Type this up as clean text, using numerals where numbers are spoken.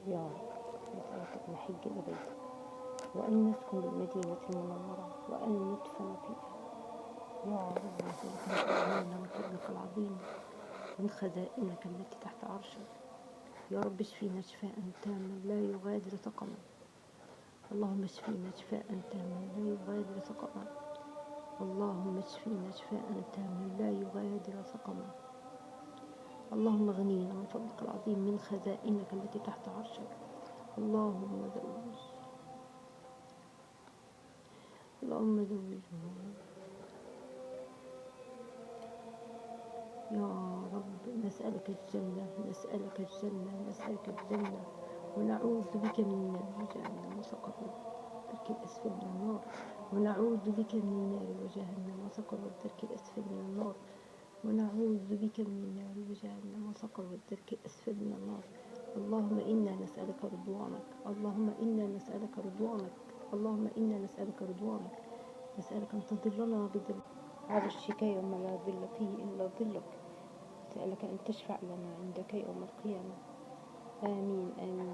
يا رب نسألك أن نحج إلى بيتك، وأن نسكن بالمدينة المنورة، وأن ندفن فيها. يا رب نسألك أن تغنينا من فضلك العظيم من خزائنك التي تحت عرشك. يا رب اشفينا شفاء تاما لا يغادر سقما. اللهم اشفينا شفاء تاما لا يغادر سقما. اللهم اشفينا شفاء تاما لا يغادر سقما. اللهم اغنينا من فضلك العظيم من خزائنك التي تحت عرشك. اللهم زوج يا رب نسألك الجنة، نسألك الجنة، نسألك الجنة، ونعوذ بك من النار وجهنم وسقط الدرك الأسفل من النار. ونعوذ بك من النار وجهنم وسقط الدرك الأسفل من النار. ونعوذ بك من النار وجهنم وسقط الدرك الأسفل من النار. اللهم إنا نسألك رضوانك، اللهم إنا نسألك رضوانك، اللهم إنا نسألك رضوانك. نسألك أن تظلنا بظل عرشك يوم لا ظل فيه إلا ظلك. نسألك أن تشفع لنا عندك يوم القيامة. آمين آمين.